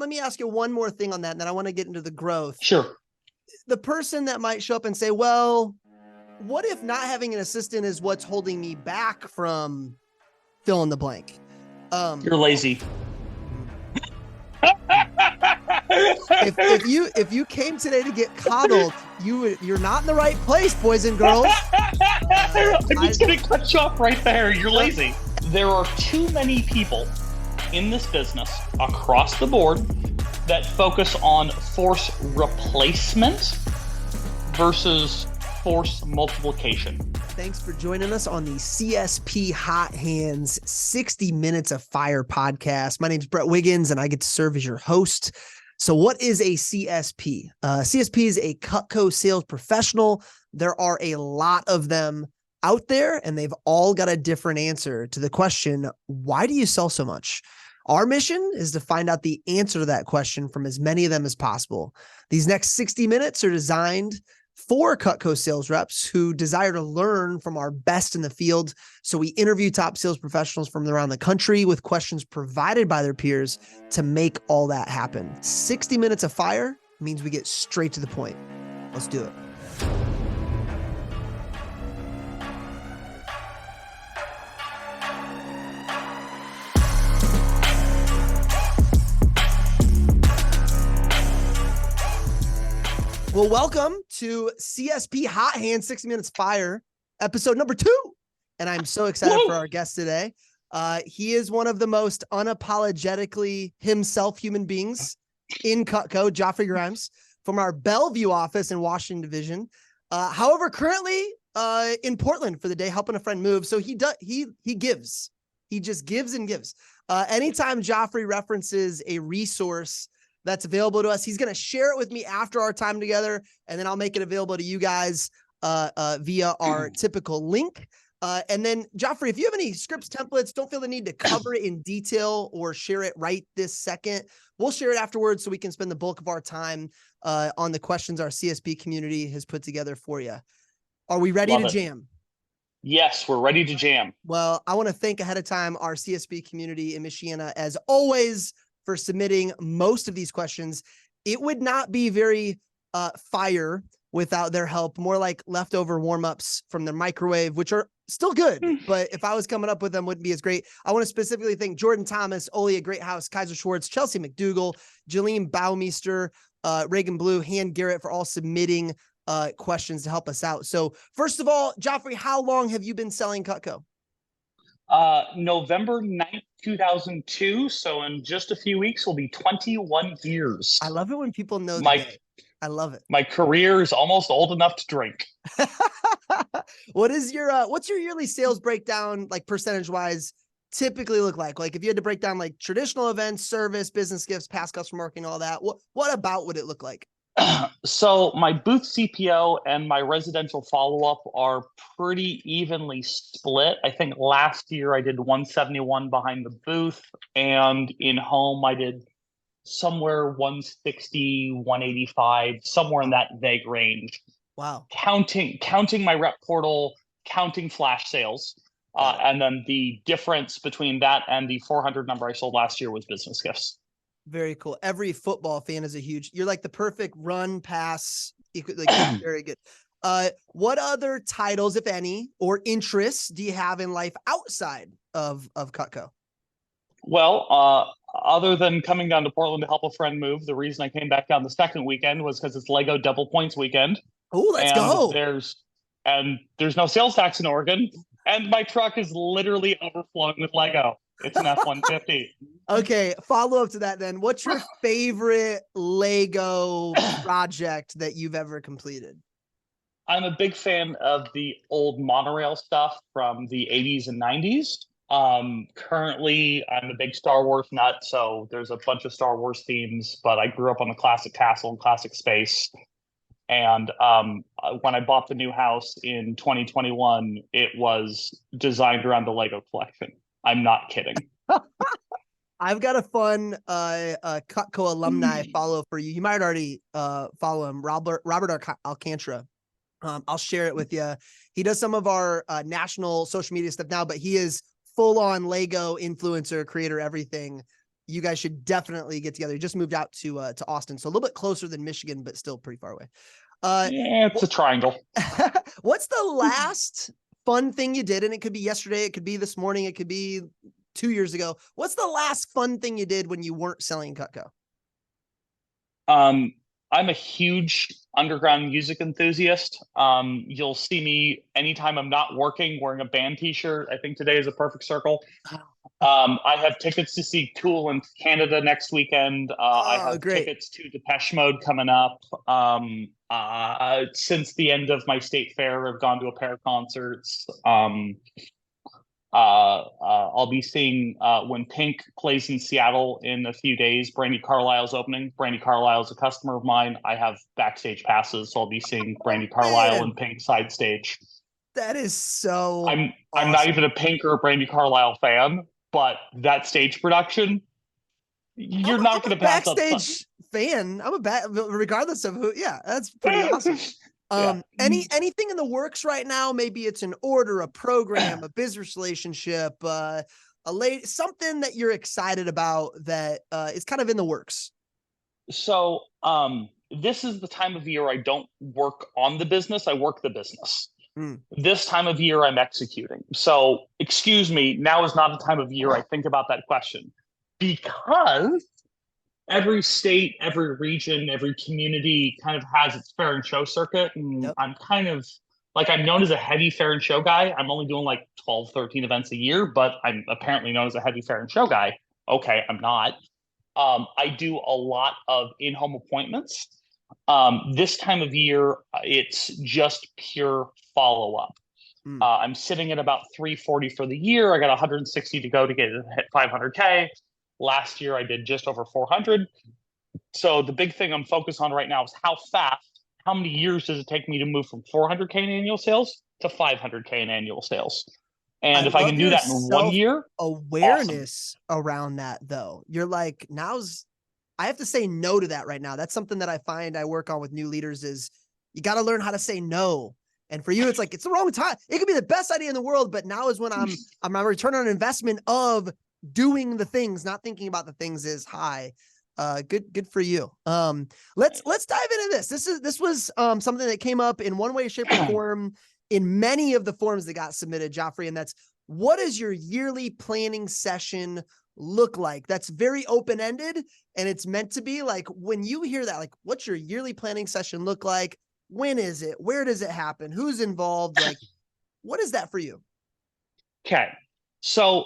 me ask you one more thing on that, and then I want to get into the growth. Sure. The person that might show up and say, well, what if not having an assistant is what's holding me back from fill in the blank? You're lazy. If you came today to get coddled, you're not in the right place, boys and girls. I'm just going to cut you off right there. You're lazy. There are too many people in this business across the board that focus on force replacement versus force multiplication. Thanks for joining us on the CSP Hot Hands 60 Minutes of Fire podcast. My name's Brett Wiggins, and I get to serve as your host. So what is a CSP? CSP is a Cutco sales professional. There are a lot of them out there, and they've all got a different answer to the question, why do you sell so much? Our mission is to find out the answer to that question from as many of them as possible. These next 60 minutes are designed for Cutco sales reps who desire to learn from our best in the field. So we interview top sales professionals from around the country with questions provided by their peers to make all that happen. 60 minutes of fire means we get straight to the point. Let's do it. Well, welcome to CSP Hot Hands 60 Minutes Fire, episode number 2. And I'm so excited for our guest today. He is one of the most unapologetically himself human beings in Cutco, Geoffrey Grimes, from our Bellevue office in Washington Division. However, currently in Portland for the day, helping a friend move. So he gives. He just gives and gives. Anytime Geoffrey references a resource that's available to us, he's going to share it with me after our time together, and then I'll make it available to you guys via our typical link. And then, Geoffrey, if you have any scripts, templates, don't feel the need to cover it in detail or share it right this second. We'll share it afterwards so we can spend the bulk of our time on the questions our CSP community has put together for you. Are we ready to jam? Yes, we're ready to jam. Well, I want to thank ahead of time our CSP community in Michiana, as always, for submitting most of these questions. It would not be very fire without their help, more like leftover warm-ups from their microwave, which are still good, but if I was coming up with them, wouldn't be as great. I want to specifically thank Jordan Thomas, Olia Greathouse, Kaiser Schwartz, Chelsea McDougall, Jaleem Baumeister, Reagan Blue, Han Garrett for all submitting questions to help us out. So first of all, Geoffrey, how long have you been selling Cutco? November 9th, 2002. So in just a few weeks, will be 21 years. I love it when people know that. I love it. My career is almost old enough to drink. What's your yearly sales breakdown, like percentage wise, typically look like? Like if you had to break down like traditional events, service, business gifts, past customer marketing, all that, what about would it look like? So my booth CPO and my residential follow-up are pretty evenly split. I think last year I did 171 behind the booth, and in home I did somewhere 160, 185, somewhere in that vague range. Wow. Counting my rep portal, counting flash sales. And then the difference between that and the 400 number I sold last year was business gifts. Very cool. Every football fan is you're like the perfect run pass. Like, very good. What other titles, if any, or interests do you have in life outside of Cutco? Well, other than coming down to Portland to help a friend move, the reason I came back down the second weekend was because it's Lego double points weekend. Oh, let's go. There's no sales tax in Oregon, and my truck is literally overflowing with Lego. It's an F-150. Okay, follow up to that then. What's your favorite Lego project that you've ever completed? I'm a big fan of the old monorail stuff from the 80s and 90s. Currently, I'm a big Star Wars nut, so there's a bunch of Star Wars themes, but I grew up on the classic castle and classic space. And when I bought the new house in 2021, it was designed around the Lego collection. I'm not kidding. I've got a fun Cutco alumni follow for you. You might already follow him, Robert Alcantara. I'll share it with you. He does some of our national social media stuff now, but he is full on Lego influencer, creator, everything. you guys should definitely get together. You just moved out to Austin, so a little bit closer than Michigan, but still pretty far away. Yeah, it's a triangle. What's the last fun thing you did? And it could be yesterday, it could be this morning, it could be 2 years ago. What's the last fun thing you did when you weren't selling Cutco? I'm a huge underground music enthusiast. You'll see me anytime I'm not working wearing a band t-shirt. I think today is a perfect circle. I have tickets to see Tool in Canada next weekend. I have tickets to Depeche Mode coming up. Since the end of my state fair, I've gone to a pair of concerts. I'll be seeing when Pink plays in Seattle in a few days. Brandi Carlile's opening. Brandi Carlile is a customer of mine. I have backstage passes, so I'll be seeing Brandi Carlile and Pink side stage. That is so. I'm not even a Pink or a Brandi Carlile fan, but that stage production, you're not going to pass up. Backstage fan. Regardless of who. Yeah, that's pretty awesome. Anything in the works right now? Maybe it's an order, a program, a business relationship, something that you're excited about that is kind of in the works. So this is the time of year I don't work on the business, I work the business. This time of year I'm executing. So excuse me, now is not the time of year I think about that question, because every state, every region, every community kind of has its fair and show circuit. And I'm kind of like, I'm known as a heavy fair and show guy. I'm only doing like 12, 13 events a year, but I'm apparently known as a heavy fair and show guy. Okay, I'm not. I do a lot of in-home appointments. This time of year, it's just pure follow-up. I'm sitting at about 340 for the year. I got 160 to go to get hit 500K. Last year, I did just over 400. So the big thing I'm focused on right now is how many years does it take me to move from 400K in annual sales to 500K in annual sales? And if I can do that in 1 year, awareness around that, though, you're like, I have to say no to that right now. That's something that I find I work on with new leaders is you got to learn how to say no. And for you, it's like, it's the wrong time. It could be the best idea in the world, but now is when I'm a return on investment of doing the things, not thinking about the things is high. Good for you. Let's dive into this. This was something that came up in one way, shape, or form in many of the forms that got submitted, Geoffrey, and that's, what does your yearly planning session look like? That's very open-ended, and it's meant to be like, when you hear that, like, what's your yearly planning session look like? When is it? Where does it happen? Who's involved? Like, what is that for you? Okay. So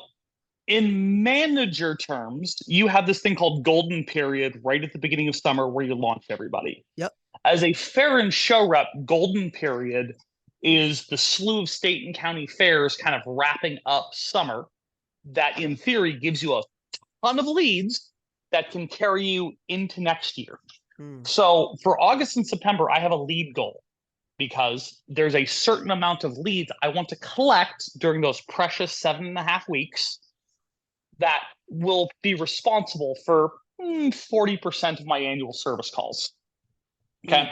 in manager terms, you have this thing called golden period right at the beginning of summer where you launch everybody. Yep. As a fair and show rep, golden period is the slew of state and county fairs kind of wrapping up summer that in theory gives you a ton of leads that can carry you into next year. So for August and September, I have a lead goal because there's a certain amount of leads I want to collect during those precious 7.5 weeks that will be responsible for 40% of my annual service calls. Okay.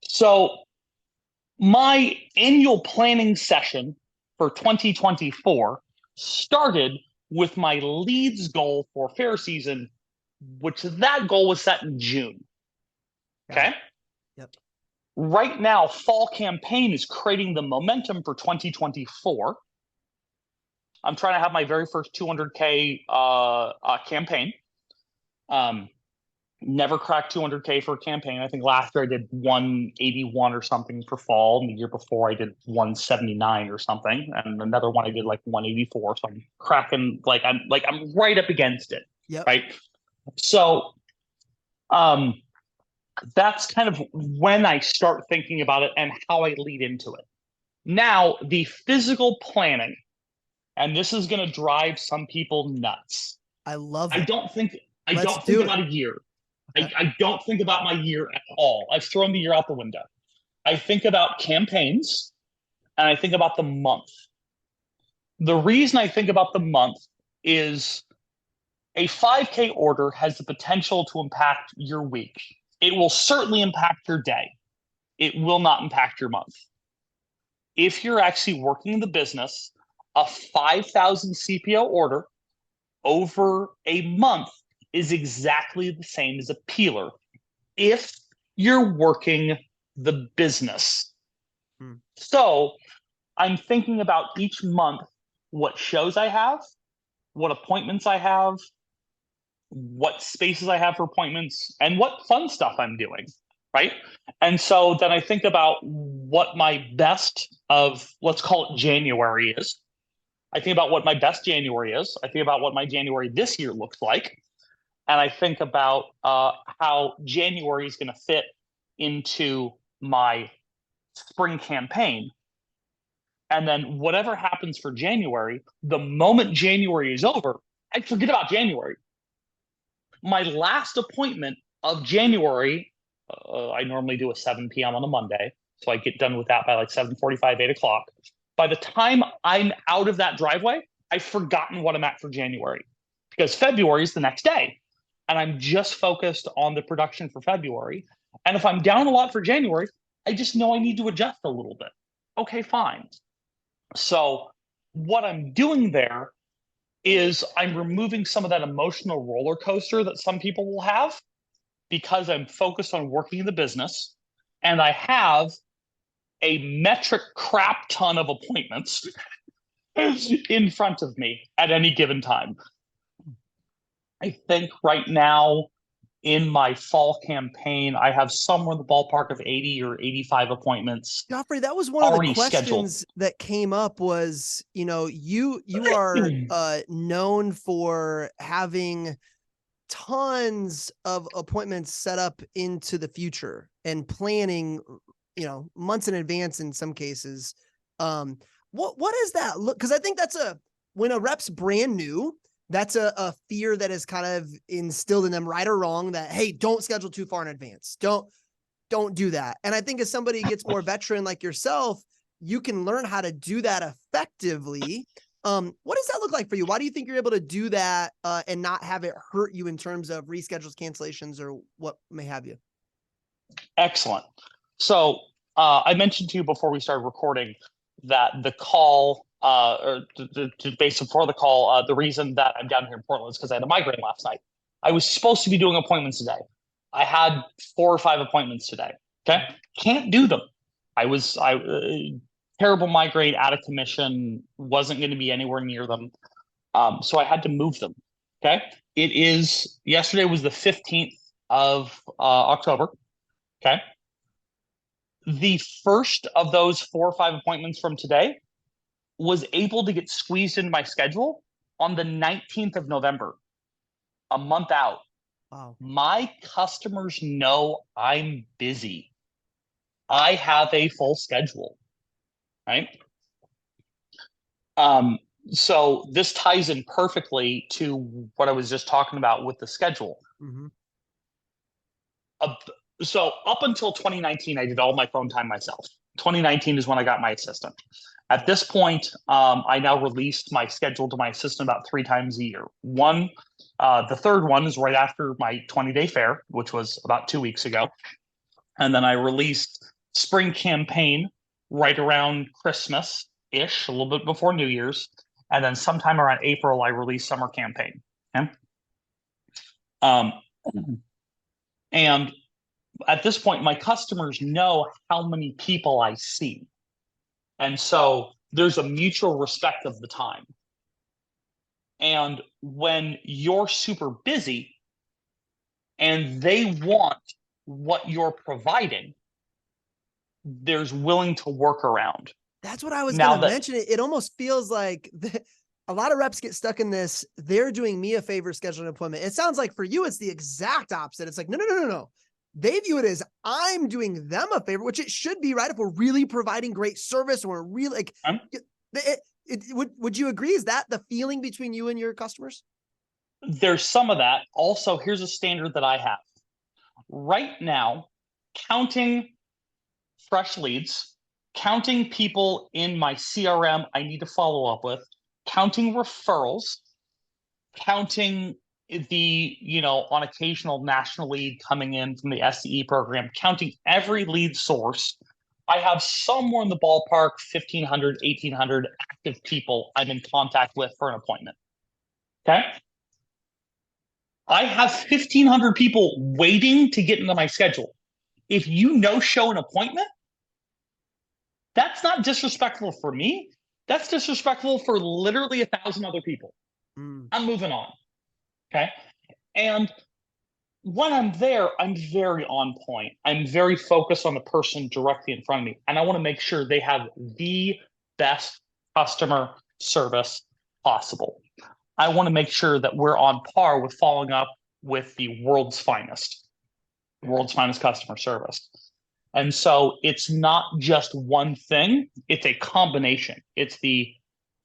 So my annual planning session for 2024 started with my leads goal for fair season, which that goal was set in June. Okay. Yep. Right now, fall campaign is creating the momentum for 2024. I'm trying to have my very first 200K campaign. Never cracked 200K for a campaign. I think last year I did 181 or something for fall, and the year before I did 179 or something, and another one I did like 184. So I'm cracking, I'm right up against it. Yep. Right. So, that's kind of when I start thinking about it and how I lead into it. Now, the physical planning, and this is going to drive some people nuts. I love it. I don't think about a year. Okay. I don't think about my year at all. I've thrown the year out the window. I think about campaigns and I think about the month. The reason I think about the month is a 5K order has the potential to impact your week. It will certainly impact your day. It will not impact your month. If you're actually working in the business, a 5,000 CPO order over a month is exactly the same as a peeler if you're working the business. So I'm thinking about each month what shows I have, what appointments I have, what spaces I have for appointments, and what fun stuff I'm doing, right? And so then I think about what my best of, let's call it January is. I think about what my best January is. I think about what my January this year looks like. And I think about how January is going to fit into my spring campaign. And then whatever happens for January, the moment January is over, I forget about January. My last appointment of January, I normally do a 7 p.m. on a Monday. So I get done with that by like 7:45, 8 o'clock. By the time I'm out of that driveway, I've forgotten what I'm at for January because February is the next day. And I'm just focused on the production for February. And if I'm down a lot for January, I just know I need to adjust a little bit. Okay, fine. So what I'm doing there is I'm removing some of that emotional roller coaster that some people will have because I'm focused on working in the business and I have a metric crap ton of appointments in front of me at any given time. I think right now in my fall campaign, I have somewhere in the ballpark of 80 or 85 appointments. Geoffrey, that was one of the questions scheduled. that came up was, you are known for having tons of appointments set up into the future and planning, months in advance in some cases. What does that look? Because I think when a rep's brand new, that's a fear that is kind of instilled in them, right or wrong, that, hey, don't schedule too far in advance. Don't do that. And I think as somebody gets more veteran like yourself, you can learn how to do that effectively. What does that look like for you? Why do you think you're able to do that and not have it hurt you in terms of reschedules, cancellations, or what may have you? Excellent. So I mentioned to you before we started recording that the call, or based before the call, the reason that I'm down here in Portland is because I had a migraine last night. I was supposed to be doing appointments today. I had 4 or 5 appointments today. Okay, can't do them. Terrible migraine, out of commission, wasn't going to be anywhere near them. So I had to move them. Okay, yesterday was the 15th of October. Okay. The first of those 4 or 5 appointments from today was able to get squeezed into my schedule on the 19th of November, a month out. Wow. My customers know I'm busy. I have a full schedule, right? So this ties in perfectly to what I was just talking about with the schedule. Mm-hmm. So up until 2019, I did all my phone time myself. 2019 is when I got my assistant. At this point, I now released my schedule to my assistant about 3 times a year. The third one is right after my 20-day fair, which was about 2 weeks ago. And then I released spring campaign right around Christmas-ish, a little bit before New Year's. And then sometime around April, I released summer campaign. Okay? And at this point, my customers know how many people I see. And so there's a mutual respect of the time. And when you're super busy and they want what you're providing, there's willing to work around. That's what I was going to mention. It almost feels like a lot of reps get stuck in this. They're doing me a favor scheduling an appointment. It sounds like for you, it's the exact opposite. It's like, no. They view it as I'm doing them a favor, which it should be, right? If we're really providing great service, or we're really would you agree? Is that the feeling between you and your customers? There's some of that. Also, here's a standard that I have right now, counting fresh leads, counting people in my CRM I need to follow up with, counting referrals, counting the, on occasional national lead coming in from the SCE program, counting every lead source, I have somewhere in the ballpark 1,500, 1,800 active people I'm in contact with for an appointment. Okay. I have 1,500 people waiting to get into my schedule. If you no-show an appointment, that's not disrespectful for me. That's disrespectful for literally 1,000 other people. I'm moving on. Okay. And when I'm there, I'm very on point. I'm very focused on the person directly in front of me. And I want to make sure they have the best customer service possible. I want to make sure that we're on par with following up with the world's finest customer service. And so it's not just one thing, it's a combination. It's the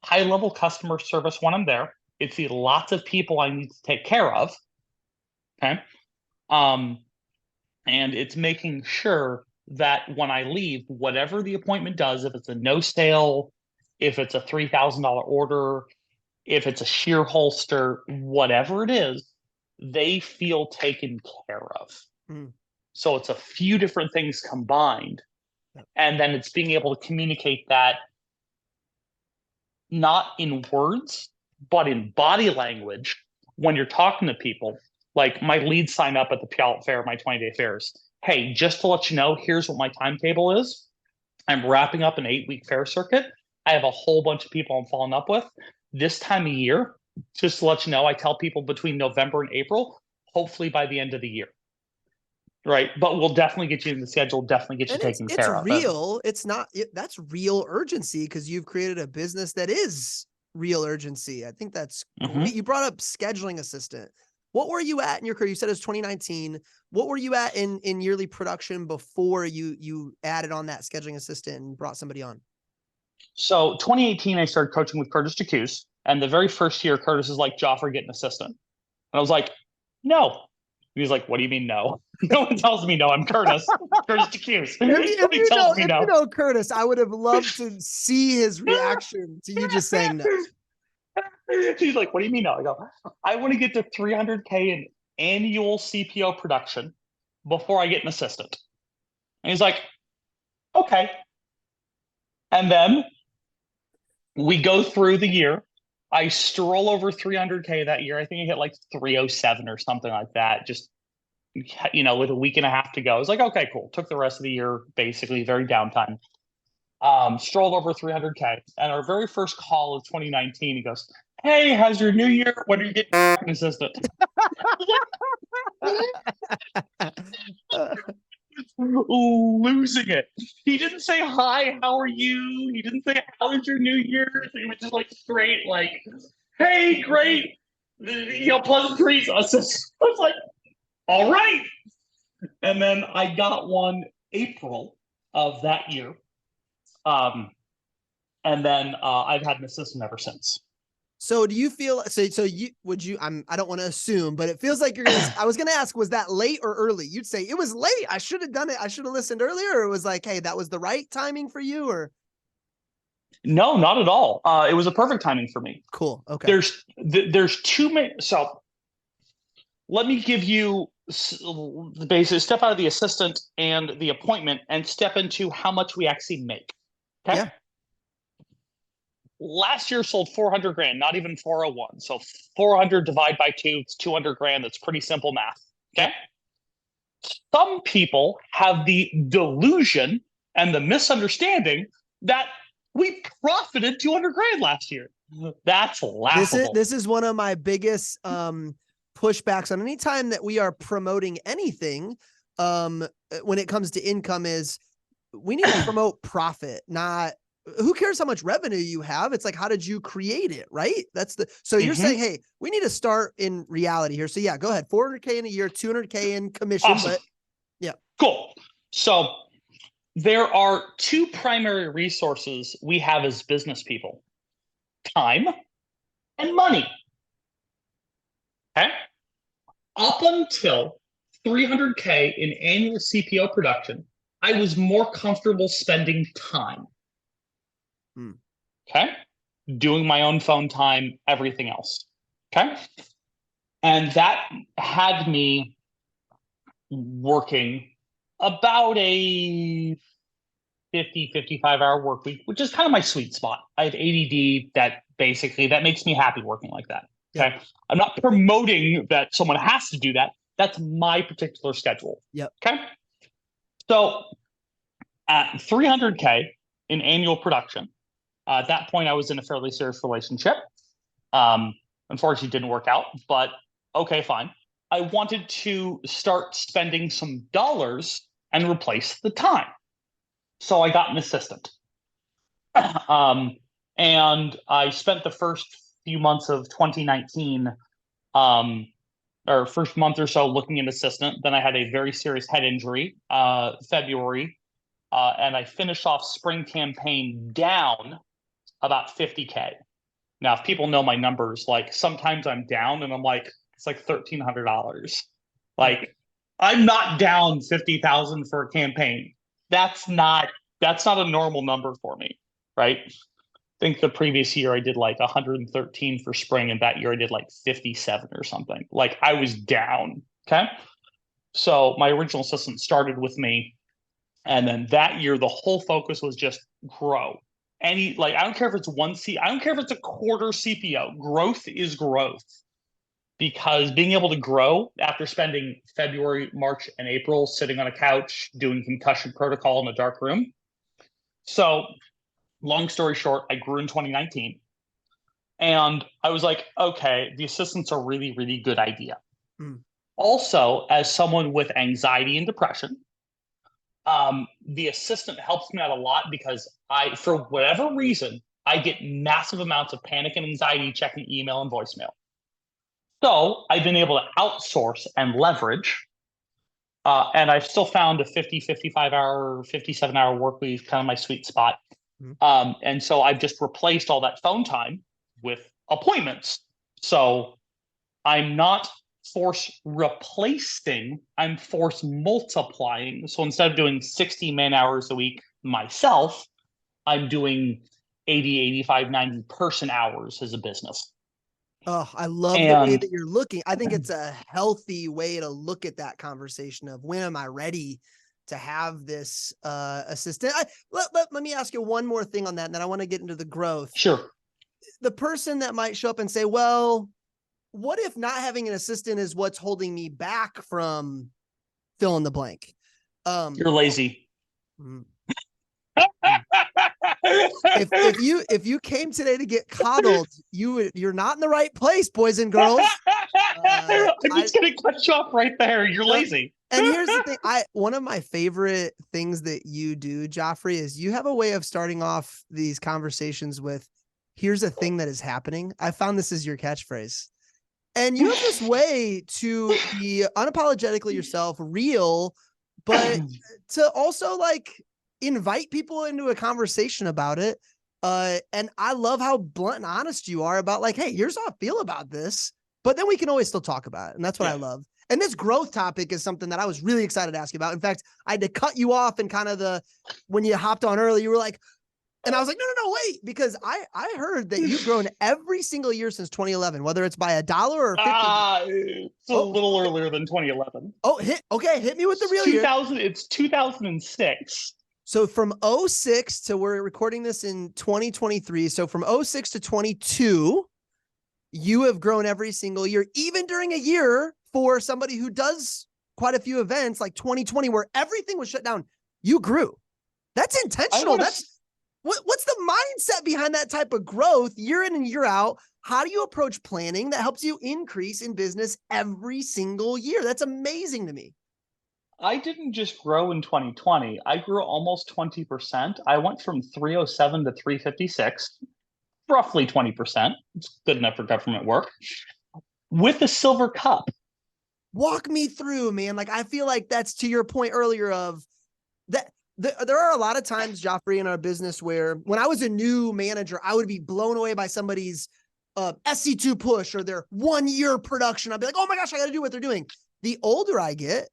high level customer service when I'm there, it's the lots of people I need to take care of. Okay. And it's making sure that when I leave, whatever the appointment does, if it's a no sale, if it's a $3,000 order, if it's a shear holster, whatever it is, they feel taken care of. So it's a few different things combined. And then it's being able to communicate that not in words, but in body language when you're talking to people. Like my leads sign up at the Puyallup Fair, my 20-day fairs. Hey, just to let you know, here's what my timetable is. I'm wrapping up an 8-week fair circuit. I have a whole bunch of people I'm following up with. This time of year, just to let you know, I tell people between November and April, hopefully by the end of the year. Right. But we'll definitely get you in the schedule, definitely get you taken care of. It's real. It's not, that's real urgency because you've created a business that is real urgency. I think that's great. You brought up scheduling assistant. What were you at in your career? You said it was 2019. What were you at in yearly production before you added on that scheduling assistant and brought somebody on? So 2018, I started coaching with Curtis Jacuse. And the very first year, Curtis is like, Geoffrey, get an assistant. And I was like, no. He's like, what do you mean no? No one tells me no. I'm Curtis. Curtis Jacuse. If you know Curtis, I would have loved to see his reaction to you just saying no. He's like, what do you mean no? I go, I want to get to 300K in annual CPO production before I get an assistant. And he's like, okay. And then we go through the year. I stroll over 300K that year. I think I hit like 307 or something like that. Just, with a week and a half to go. I was like, okay, cool. Took the rest of the year, basically very downtime. Strolled over 300K. And our very first call of 2019, he goes, hey, how's your new year? When are you getting an assistant? Losing it. He didn't say hi, how are you? He didn't say how was your new year? He was just like straight, like, hey, great. Pleasantries. I was like, all right. And then I got one April of that year. And then I've had an assistant ever since. So do you feel, I don't want to assume, but it feels like I was going to ask, was that late or early? You'd say it was late. I should have done it. I should have listened earlier. Or it was like, hey, that was the right timing for you, or? No, not at all. It was a perfect timing for me. Cool. Okay. There's too many. So let me give you the basics, step out of the assistant and the appointment and step into how much we actually make. Okay. Yeah. Last year sold 400 grand, not even 401. So 400 divided by 2, it's 200 grand. That's pretty simple math. Okay. Some people have the delusion and the misunderstanding that we profited 200 grand last year. That's laughable. This is one of my biggest pushbacks on any time that we are promoting anything when it comes to income is we need to promote profit, not who cares how much revenue you have? It's like, how did you create it? Right. So you're saying, hey, we need to start in reality here. So yeah, go ahead. 400K in a year, 200K in commission. Awesome. But yeah. Cool. So there are two primary resources we have as business people: time and money. Okay. Up until 300K in annual CPO production, I was more comfortable spending time. Okay. Doing my own phone time, everything else. Okay. And that had me working about a 55-hour work week, which is kind of my sweet spot. I have ADD that makes me happy working like that. Okay. Yep. I'm not promoting that someone has to do that. That's my particular schedule. Yep. Okay. So at 300K in annual production, at that point, I was in a fairly serious relationship. Um, Unfortunately, it didn't work out, but okay, fine. I wanted to start spending some dollars and replace the time. So I got an assistant. um, and I spent the first few months of 2019, or first month or so looking at assistant. Then I had a very serious head injury, February, and I finished off spring campaign down about 50K. Now, if people know my numbers, like sometimes I'm down and I'm like, it's like $1,300. Like I'm not down 50,000 for a campaign. That's not a normal number for me, right? I think the previous year I did like 113 for spring, and that year I did like 57 or something. Like I was down. Okay. So my original assistant started with me. And then that year, the whole focus was just grow. Like, I don't care if it's I don't care if it's a quarter CPO. Growth is growth, because being able to grow after spending February, March, and April sitting on a couch doing concussion protocol in a dark room. So, long story short, I grew in 2019. And I was like, okay, the assistant's a really, really good idea. Mm. Also, as someone with anxiety and depression, the assistant helps me out a lot, because for whatever reason, I get massive amounts of panic and anxiety checking email and voicemail. So I've been able to outsource and leverage, and I've still found a 50, 55 hour, 57-hour work week kind of my sweet spot. And so I've just replaced all that phone time with appointments. So I'm not force replacing, I'm force multiplying. So instead of doing 60 man hours a week myself, I'm doing 80, 85, 90 person hours as a business. Oh, I love the way that you're looking. I think it's a healthy way to look at that conversation of when am I ready to have this assistant. Let me ask you one more thing on that, and then I want to get into the growth. Sure. The person that might show up and say, well, what if not having an assistant is what's holding me back from fill in the blank? You're lazy. If you came today to get coddled, you're not in the right place, boys and girls. I'm just gonna cut you off right there. You're lazy. And here's the thing. One of my favorite things that you do, Geoffrey, is you have a way of starting off these conversations with, here's a thing that is happening. I found this as your catchphrase. And you have this way to be unapologetically yourself, real, but to also like invite people into a conversation about it. And I love how blunt and honest you are about like, hey, here's how I feel about this, but then we can always still talk about it. And that's what I love. And this growth topic is something that I was really excited to ask you about. In fact, I had to cut you off and kind of when you hopped on early, you were like, and I was like, no, wait, because I heard that you've grown every single year since 2011, whether it's by $1 or 50. It's a little earlier than 2011. Hit me with the real year. It's 2006. So from 06 to we're recording this in 2023. So from 06 to 22, you have grown every single year, even during a year for somebody who does quite a few events like 2020, where everything was shut down. You grew. That's intentional. What's the mindset behind that type of growth year in and year out? How do you approach planning that helps you increase in business every single year? That's amazing to me. I didn't just grow in 2020. I grew almost 20%. I went from 307 to 356, roughly 20%. It's good enough for government work, with a silver cup. Walk me through, man. Like, I feel like that's to your point earlier of that. There are a lot of times, Geoffrey, in our business where when I was a new manager, I would be blown away by somebody's SC2 push or their 1 year production. I'd be like, oh my gosh, I got to do what they're doing. The older I get,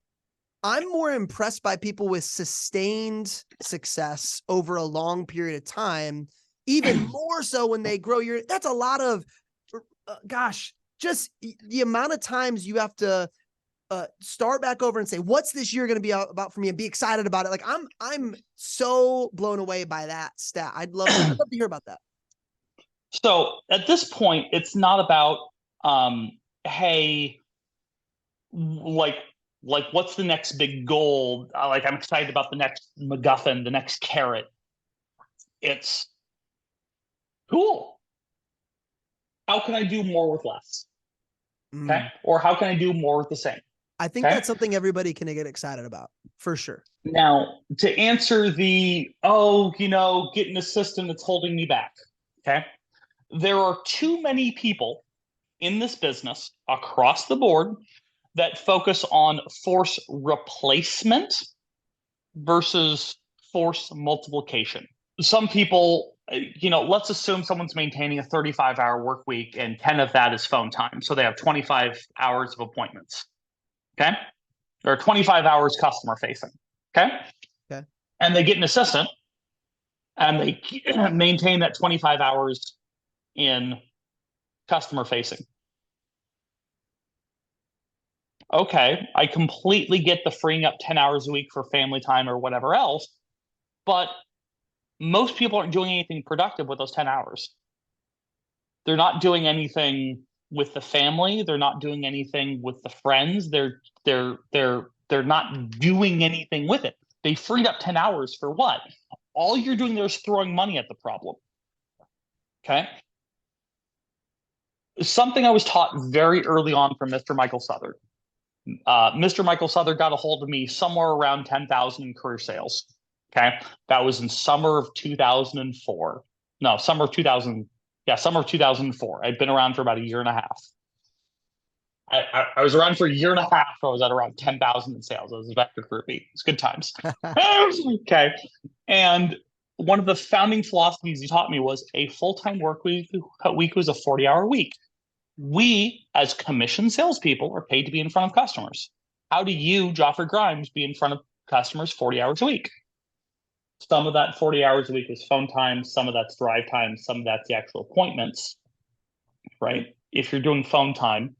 I'm more impressed by people with sustained success over a long period of time, even more so when they grow. That's a lot of, just the amount of times you have to start back over and say, what's this year going to be about for me, and be excited about it. Like I'm so blown away by that stat. I'd love to hear about that. So at this point, it's not about Hey, like what's the next big goal? Like I'm excited about the next MacGuffin, the next carrot. It's cool. How can I do more with less? Okay. Or how can I do more with the same? I think that's something everybody can get excited about, for sure. Now, to answer the, get an assistant that's holding me back. Okay. There are too many people in this business across the board that focus on force replacement versus force multiplication. Some people, let's assume someone's maintaining a 35-hour work week and 10 of that is phone time. So they have 25 hours of appointments. Okay. Or 25 hours customer facing. Okay. Okay. And they get an assistant and they maintain that 25 hours in customer facing. Okay, I completely get the freeing up 10 hours a week for family time or whatever else, but most people aren't doing anything productive with those 10 hours. They're not doing anything with the family, they're not doing anything with the friends, they're not doing anything with it. They freed up 10 hours for what? All you're doing there is throwing money at the problem. Okay? Something I was taught very early on from Mr. Michael Southard. Mr. Michael Southard got a hold of me somewhere around 10,000 in career sales. Okay. That was in summer of 2004. No, summer of 2000. Yeah, summer of 2004. I'd been around for about a year and a half. I was around for a year and a half. I was at around 10,000 in sales. I was a vector groupie. It's good times. Okay. And one of the founding philosophies he taught me was a full-time work week was a 40-hour week. We, as commission salespeople, are paid to be in front of customers. How do you, Geoffrey Grimes, be in front of customers 40 hours a week? Some of that 40 hours a week is phone time. Some of that's drive time. Some of that's the actual appointments, right? If you're doing phone time,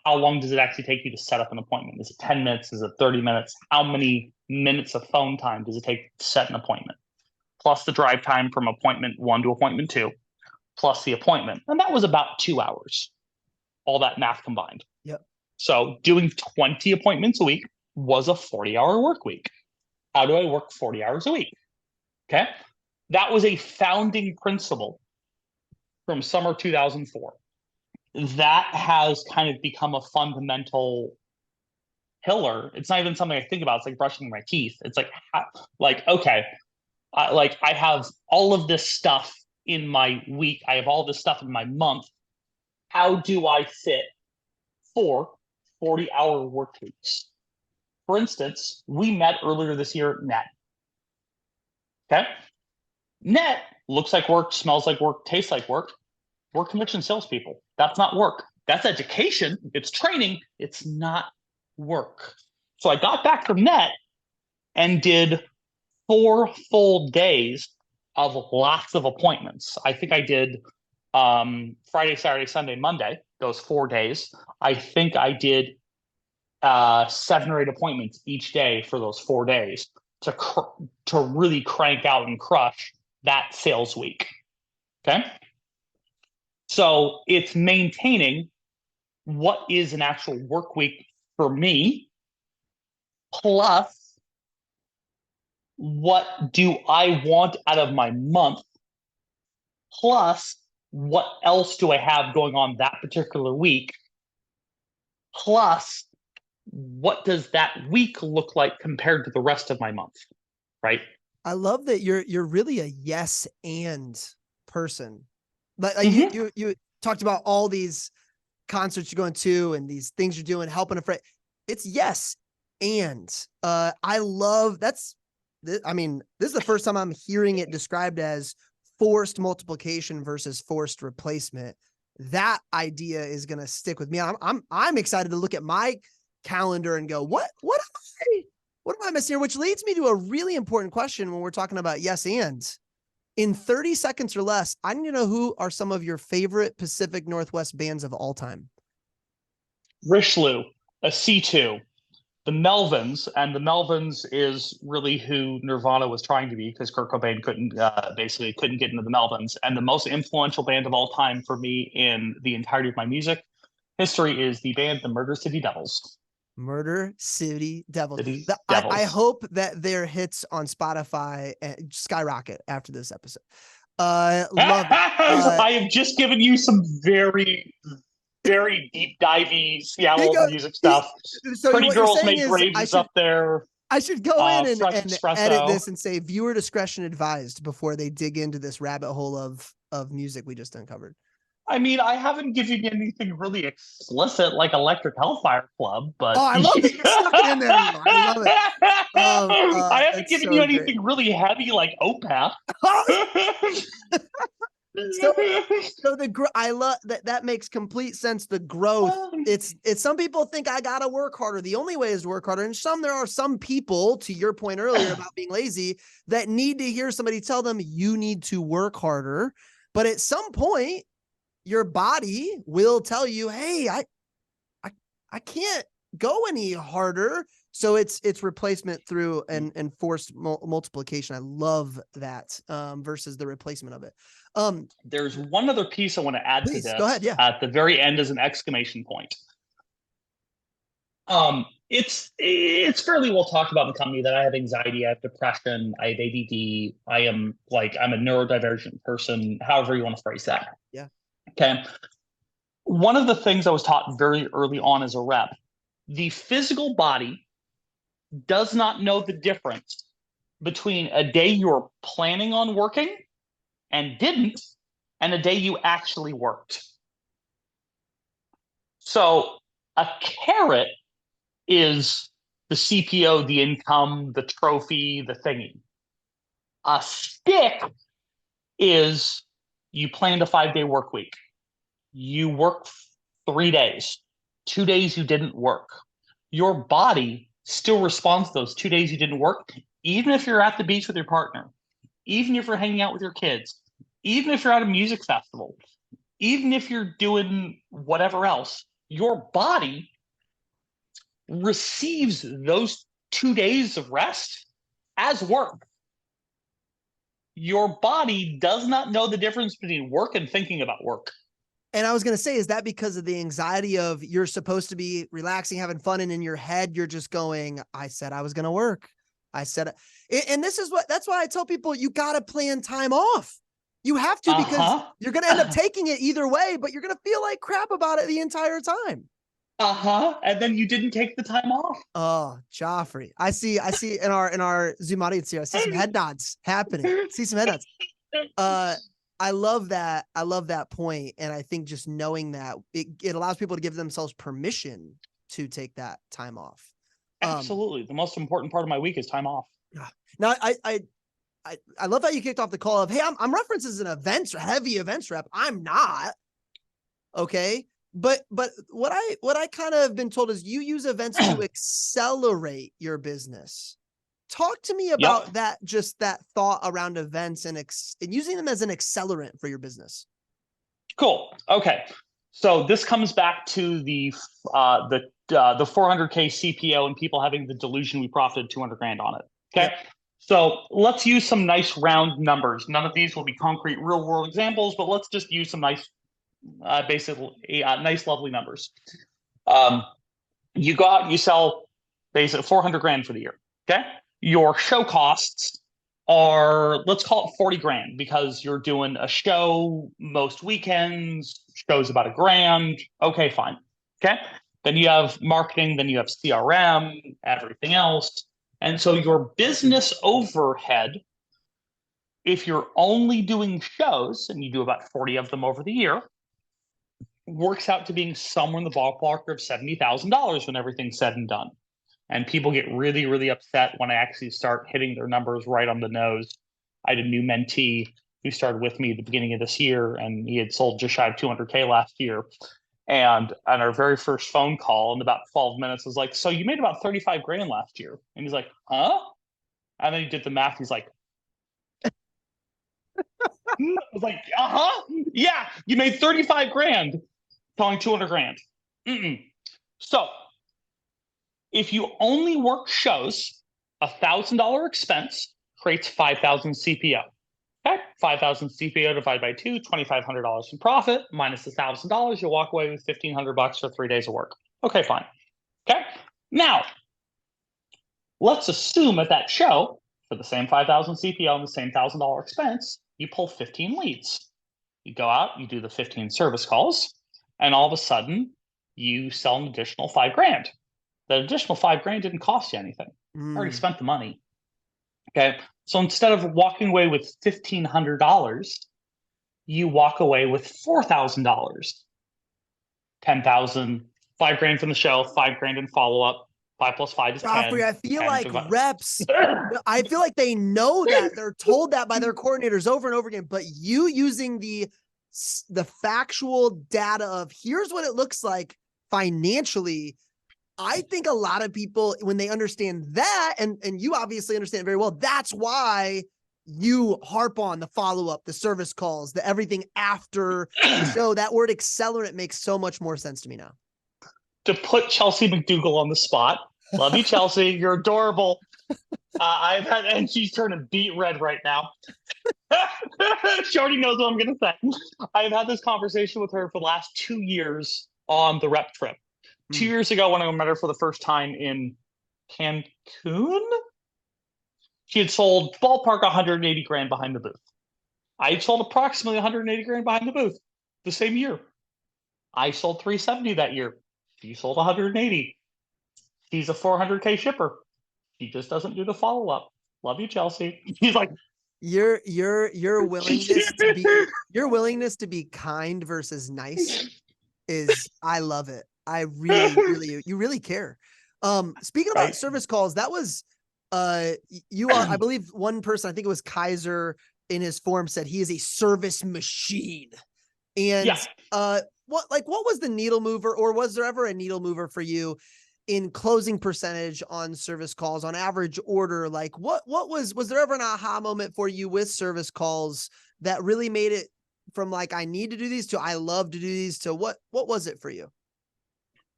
how long does it actually take you to set up an appointment? Is it 10 minutes? Is it 30 minutes? How many minutes of phone time does it take to set an appointment? Plus the drive time from appointment 1 to appointment 2, plus the appointment. And that was about 2 hours. All that math combined. Yep. So doing 20 appointments a week was a 40-hour work week. How do I work 40 hours a week? Okay. That was a founding principle from summer 2004. That has kind of become a fundamental pillar. It's not even something I think about. It's like brushing my teeth. It's okay, I have all of this stuff in my week. I have all this stuff in my month. How do I fit 4 40-hour work weeks? For instance, we met earlier this year at NET. Okay? NET looks like work, smells like work, tastes like work. We're commission salespeople. That's not work. That's education. It's training. It's not work. So I got back from NET and did 4 full days of lots of appointments. I think I did Friday, Saturday, Sunday, Monday, those 4 days. I think I did 7 or 8 appointments each day for those 4 days to really crank out and crush that sales week. Okay. So it's maintaining what is an actual work week for me, plus what do I want out of my month, plus what else do I have going on that particular week, plus what does that week look like compared to the rest of my month, right? I love that you're really a yes and person. Like you talked about all these concerts you're going to and these things you're doing, helping a friend. It's yes and. I love that's. I mean, this is the first time I'm hearing it described as forced multiplication versus forced replacement. That idea is going to stick with me. I'm excited to look at my calendar and go, what am I missing here? Which leads me to a really important question when we're talking about yes and. In 30 seconds or less, I need to know who are some of your favorite Pacific Northwest bands of all time. Richelieu, a C2, the Melvins, and the Melvins is really who Nirvana was trying to be because Kurt Cobain couldn't get into the Melvins. And the most influential band of all time for me in the entirety of my music History is the band the Murder City Devils. Murder City Devils. City I Devils. hope that their hits on Spotify skyrocket after this episode. Love it. I have just given you some very, very deep divey Seattle music stuff. So Pretty what you're Girls saying Make is Graves is up there. I should go in and Fresh edit Espresso. this and say viewer discretion advised before they dig into this rabbit hole of music we just uncovered. I mean, I haven't given you anything really explicit like Electric Hellfire Club, but I love that you stuck it in there. I love it. I haven't given you anything really heavy like Opeth. So I love that makes complete sense. The growth, it's some people think I gotta work harder. The only way is to work harder. And there are some people, to your point earlier about being lazy, that need to hear somebody tell them you need to work harder. But at some point, your body will tell you, hey, I can't go any harder. So it's replacement through and forced multiplication. I love that versus the replacement of it. There's one other piece I want to add to this. Go ahead. Yeah. At the very end is an exclamation point. It's fairly well talked about in the company that I have anxiety, I have depression, I have ADD. I'm a neurodivergent person, however you want to phrase that. Yeah. Okay. One of the things I was taught very early on as a rep, the physical body does not know the difference between a day you're planning on working and didn't, and a day you actually worked. So a carrot is the CPO, the income, the trophy, the thingy. A stick is you planned a 5-day work week. You work 3 days. 2 days you didn't work. Your body still responds to those 2 days you didn't work, even if you're at the beach with your partner, even if you're hanging out with your kids, even if you're at a music festival, even if you're doing whatever else, your body receives those 2 days of rest as work. Your body does not know the difference between work and thinking about work. And I was going to say, is that because of the anxiety of you're supposed to be relaxing, having fun, and in your head, you're just going, I said I was going to work. I said, and that's why I tell people you got to plan time off. You have to, because you're going to end up taking it either way, but you're going to feel like crap about it the entire time. And then you didn't take the time off. Oh, Geoffrey. I see in our Zoom audience here, I see some head nods happening. See some head nods. I love that. I love that point. And I think just knowing that it allows people to give themselves permission to take that time off. Absolutely. The most important part of my week is time off. Now, I love how you kicked off the call of, hey, I'm referenced as an heavy events rep. I'm not. Okay. But what I kind of been told is you use events to accelerate your business. Talk to me about that, just that thought around events and using them as an accelerant for your business. Cool. Okay. So this comes back to the 400K CPO and people having the delusion we profited 200 grand on it. Okay. Yep. So let's use some nice round numbers. None of these will be concrete real world examples, but let's just use some nice, nice, lovely numbers. You go out and you sell basically 400 grand for the year. Okay. Your show costs are, let's call it 40 grand because you're doing a show most weekends, shows about $1,000. Okay, fine. Okay. Then you have marketing, then you have CRM, everything else. And so your business overhead, if you're only doing shows and you do about 40 of them over the year, works out to being somewhere in the ballpark of $70,000 when everything's said and done. And people get really, really upset when I actually start hitting their numbers right on the nose. I had a new mentee who started with me at the beginning of this year, and he had sold just shy of 200K last year. And on our very first phone call in about 12 minutes, was like, so you made about 35 grand last year. And he's like, huh? And then he did the math. He's like, I was like, yeah, you made 35 grand selling 200 grand. So if you only work shows, $1,000 expense creates 5,000 CPO. Okay, 5,000 CPO divided by 2, $2,500 in profit, minus $1,000, you'll walk away with $1,500 for 3 days of work. Okay, fine. Okay, now let's assume at that show, for the same 5,000 CPO and the same $1,000 expense, you pull 15 leads. You go out, you do the 15 service calls, and all of a sudden you sell an additional $5,000. The additional $5,000 didn't cost you anything. You already spent the money. Okay. So instead of walking away with $1,500, you walk away with $4,000. 10,000, $5,000 from the show, $5,000 in follow-up. 5 plus 5 is 10. Joffrey, I feel like reps, I feel like they know that. They're told that by their coordinators over and over again, but you using the factual data of here's what it looks like financially. I think a lot of people, when they understand that, and you obviously understand it very well, that's why you harp on the follow-up, the service calls, the everything after the show. That word accelerant makes so much more sense to me now. To put Chelsea McDougall on the spot. Love you, Chelsea. You're adorable. And she's turning beet red right now. She already knows what I'm going to say. I've had this conversation with her for the last 2 years on the rep trip. 2 years ago, when I met her for the first time in Cancun, she had sold ballpark 180 grand behind the booth. I had sold approximately 180 grand behind the booth the same year. I sold 370 that year. She sold 180. She's a 400K shipper. She just doesn't do the follow-up. Love you, Chelsea. He's like, your willingness to be kind versus nice is, I love it. I really, you really care. Speaking about service calls, that was, you are, I believe one person, I think it was Kaiser in his forum said he is a service machine. And, what was the needle mover, or was there ever a needle mover for you in closing percentage on service calls on average order? Like what was there ever an aha moment for you with service calls that really made it from like, I need to do these to I love to do these to what was it for you?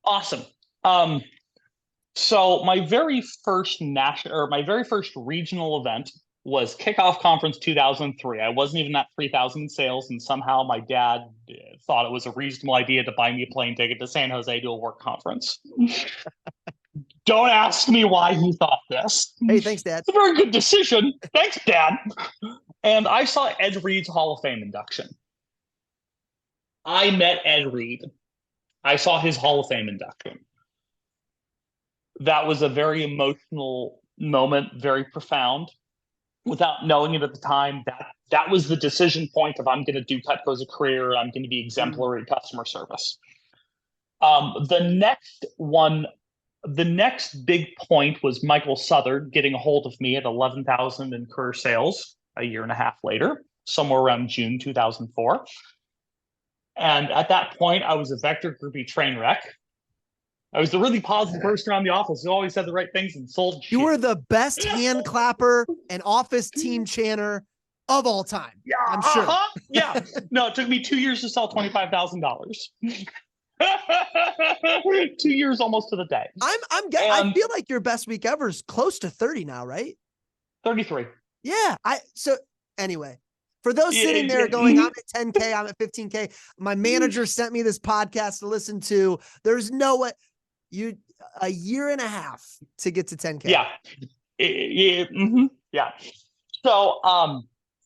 Awesome. So my very first regional event was Kickoff Conference 2003. I wasn't even at 3,000 in sales, and somehow my dad thought it was a reasonable idea to buy me a plane ticket to San Jose to a work conference. Don't ask me why he thought this. Hey, thanks, Dad. It's a very good decision. Thanks, Dad. And I saw Ed Reed's Hall of Fame induction. I met Ed Reed. I saw his Hall of Fame induction. That was a very emotional moment, very profound. Without knowing it at the time, that was the decision point of I'm going to do Cutco as a career. I'm going to be exemplary customer service. The next big point was Michael Southard getting a hold of me at 11,000 in career sales a year and a half later, somewhere around June 2004. And at that point, I was a vector groupie train wreck. I was the really positive person around the office who always said the right things and sold shit. You were the best hand clapper and office team chanter of all time. Yeah, I'm sure. Yeah. No, it took me 2 years to sell $25,000. 2 years almost to the day. I feel like your best week ever is close to 30 now, right? 33. Yeah. So anyway, for those sitting there going, I'm at 10K, I'm at 15K. My manager sent me this podcast to listen to. There's no way. A year and a half to get to 10K. Yeah. Yeah. So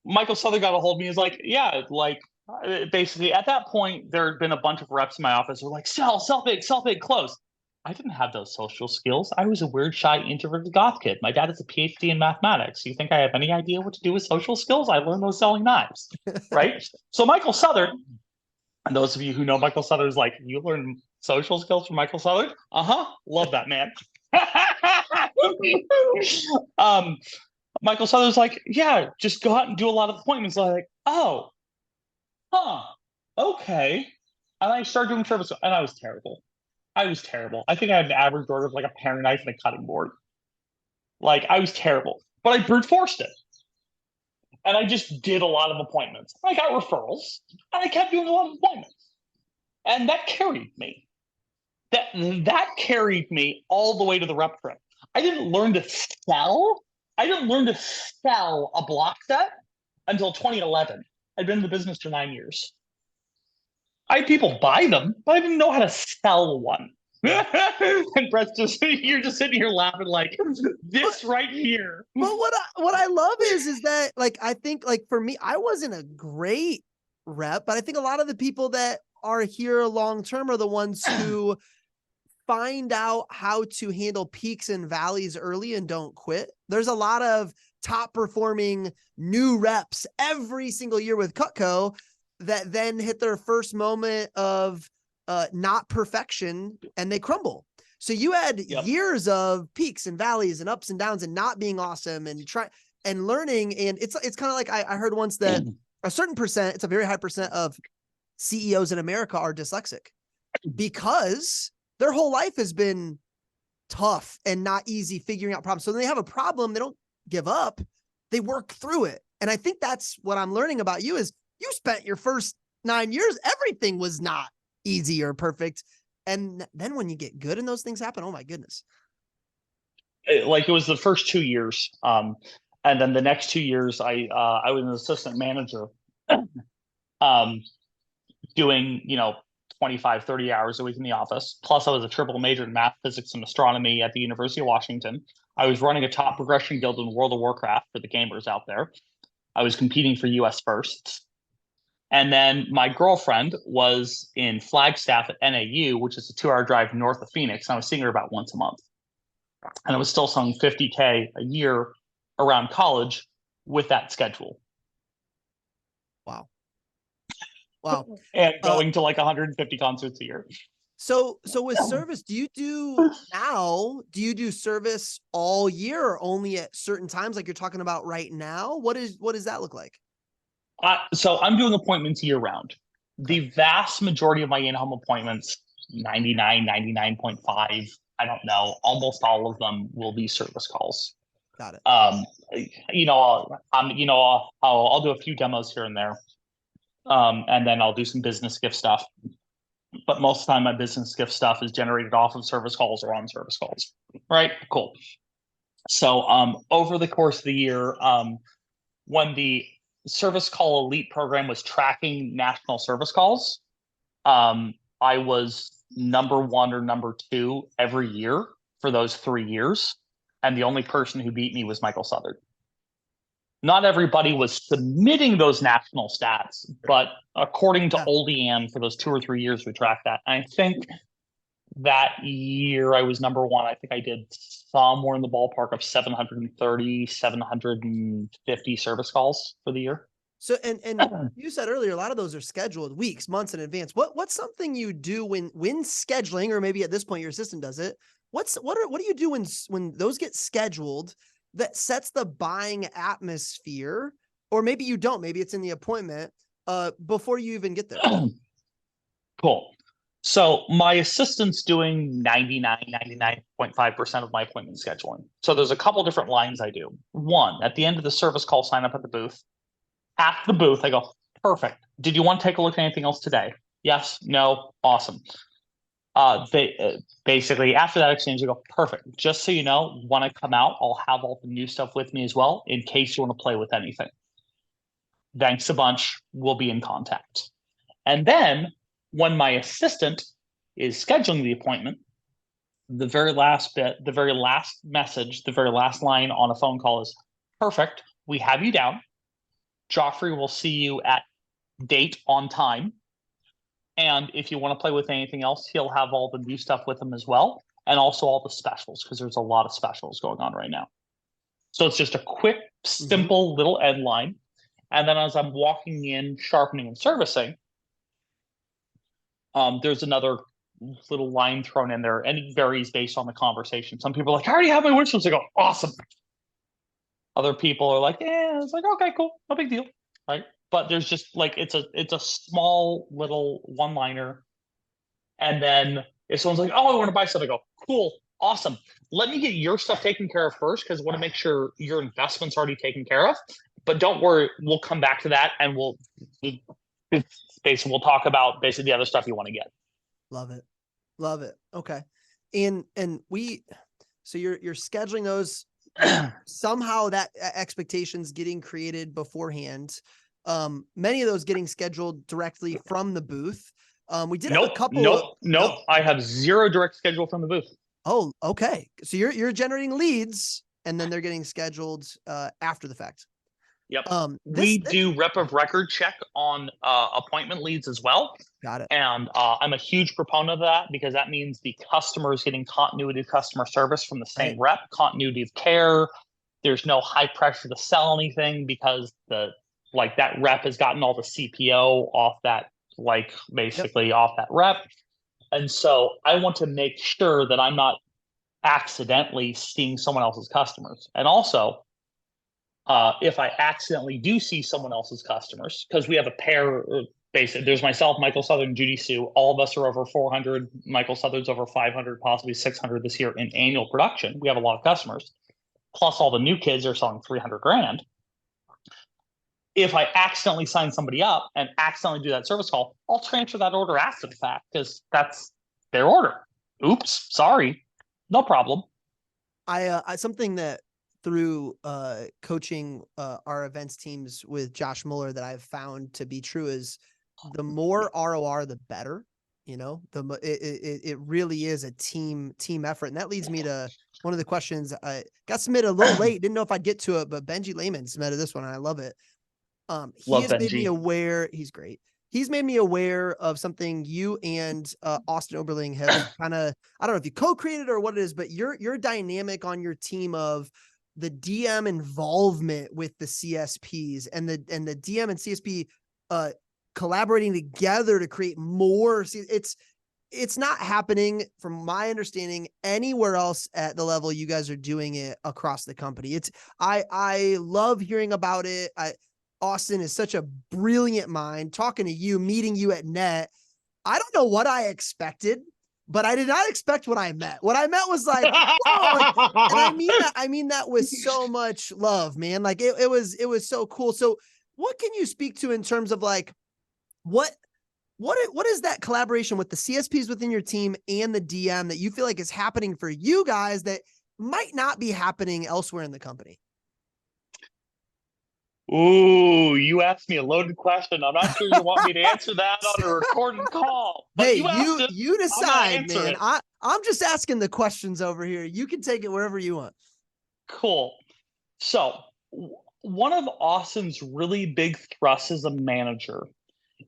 Michael Southern got a hold of me. He's like, basically at that point, there had been a bunch of reps in my office who were like, sell big, close. I didn't have those social skills. I was a weird, shy, introverted goth kid. My dad is a PhD in mathematics. You think I have any idea what to do with social skills? I learned those selling knives, right? So Michael Southern, and those of you who know Michael Southern is like, you learn social skills from Michael Southern? Love that man. Michael Southern's like, yeah, just go out and do a lot of appointments. I'm like, okay. And I started doing service, and I was terrible. I think I had an average order of like a paring knife and a cutting board. Like, I was terrible, but I brute forced it. And I just did a lot of appointments. I got referrals, and I kept doing a lot of appointments. And that carried me. That carried me all the way to the rep trip. I didn't learn to sell. I didn't learn to sell a block set until 2011. I'd been in the business for 9 years. I had people buy them, but I didn't know how to sell one. And Brett's you're just sitting here laughing like this right here. But what I love is that, like, I think, like, for me, I wasn't a great rep, but I think a lot of the people that are here long term are the ones who find out how to handle peaks and valleys early and don't quit. There's a lot of top performing new reps every single year with Cutco that then hit their first moment of not perfection and they crumble. So you had years of peaks and valleys and ups and downs and not being awesome and and learning. And it's kind of like I heard once that a certain percent, it's a very high percent of CEOs in America are dyslexic because their whole life has been tough and not easy figuring out problems. So when they have a problem, they don't give up, they work through it. And I think that's what I'm learning about you is you spent your first 9 years, everything was not easy or perfect. And then when you get good and those things happen, oh my goodness. Like it was the first 2 years. And then the next 2 years, I was an assistant manager doing, 25, 30 hours a week in the office. Plus I was a triple major in math, physics, and astronomy at the University of Washington. I was running a top progression guild in World of Warcraft for the gamers out there. I was competing for US firsts. And then my girlfriend was in Flagstaff at NAU, which is a 2-hour drive north of Phoenix. And I was seeing her about once a month. And I was still selling $50K a year around college with that schedule. Wow. Wow. And going to like 150 concerts a year. So with service, do you do service all year or only at certain times like you're talking about right now? What does that look like? So I'm doing appointments year round. The vast majority of my in-home appointments, 99.5, I don't know, almost all of them will be service calls. Got it. I'll do a few demos here and there. And then I'll do some business gift stuff. But most of the time my business gift stuff is generated off of service calls or on service calls. Right? Cool. So over the course of the year, when the Service Call Elite program was tracking national service calls, I was number 1 or number 2 every year for those 3 years. And the only person who beat me was Michael Southard. Not everybody was submitting those national stats, but according to Oldie Ann, for those 2 or 3 years, we tracked that. And I think that year I was number 1. I think I did somewhere in the ballpark of 730, 750 service calls for the year. So, and you said earlier, a lot of those are scheduled weeks, months in advance. What's something you do when scheduling, or maybe at this point your assistant does it? What do you do when those get scheduled that sets the buying atmosphere? Or maybe you don't, maybe it's in the appointment before you even get there. Cool. So my assistant's doing 99.5% of my appointment scheduling. So there's a couple different lines I do. One, at the end of the service call sign up at the booth, at the booth, I go, perfect. Did you want to take a look at anything else today? Yes, no, awesome. They basically after that exchange, I go, perfect. Just so you know, when I come out, I'll have all the new stuff with me as well, in case you want to play with anything. Thanks a bunch. We'll be in contact. And then when my assistant is scheduling the appointment, the very last bit, the very last message, the very last line on a phone call is, perfect. We have you down. Geoffrey will see you at date on time. And if you want to play with anything else, he'll have all the new stuff with him as well. And also all the specials, because there's a lot of specials going on right now. So it's just a quick, simple little end line. And then as I'm walking in, sharpening and servicing, there's another little line thrown in there, and it varies based on the conversation. Some people are like, I already have my windshields. I go, awesome. Other people are like, yeah, it's like, okay, cool, no big deal, right? But there's just like, it's a small little one-liner. And then if someone's like, oh, I want to buy stuff, I go, cool, awesome. Let me get your stuff taken care of first, because I want to make sure your investment's already taken care of. But don't worry, we'll come back to that, and we'll talk about basically the other stuff you want to get. Love it. Okay. So you're scheduling those somehow that expectations getting created beforehand. Many of those getting scheduled directly from the booth. We did have a couple. Nope. I have zero direct schedule from the booth. Oh, okay. So you're generating leads and then they're getting scheduled after the fact. Yep. We do rep of record check on appointment leads as well. Got it. And I'm a huge proponent of that because that means the customer is getting continuity of customer service from the same rep, continuity of care. There's no high pressure to sell anything because that rep has gotten all the CPO off that, basically off that rep. And so I want to make sure that I'm not accidentally seeing someone else's customers. And also, if I accidentally do see someone else's customers, because we have a pair, basically, there's myself, Michael Southern, Judy Sue. All of us are over 400. Michael Southern's over 500, possibly 600 this year in annual production. We have a lot of customers. Plus, all the new kids are selling 300 grand. If I accidentally sign somebody up and accidentally do that service call, I'll transfer that order after the fact because that's their order. Oops, sorry, no problem. I something that through coaching our events teams with Josh Mueller that I've found to be true is the more ROR, the better. You know, it really is a team effort, and that leads me to one of the questions I got submitted a little late. Didn't know if I'd get to it, but Benji Lehman submitted this one, and I love it. He has made me aware. He's great. He's made me aware of something you and Austin Oberling have kind of, I don't know if you co-created or what it is, but your dynamic on your team of the DM involvement with the CSPs and the DM and CSP collaborating together to create more. It's not happening, from my understanding, anywhere else at the level you guys are doing it across the company. I love hearing about it. Austin is such a brilliant mind. Talking to you, meeting you at Net, I don't know what I expected, but I did not expect what I met. What I met was like, whoa, and I mean that with so much love, man. Like it was so cool. So what can you speak to in terms of like, what is that collaboration with the CSPs within your team and the DM that you feel like is happening for you guys that might not be happening elsewhere in the company? Ooh, you asked me a loaded question. I'm not sure you want me to answer that on a recorded call. But hey, you decide, man. I'm just asking the questions over here. You can take it wherever you want. Cool. So one of Austin's really big thrusts as a manager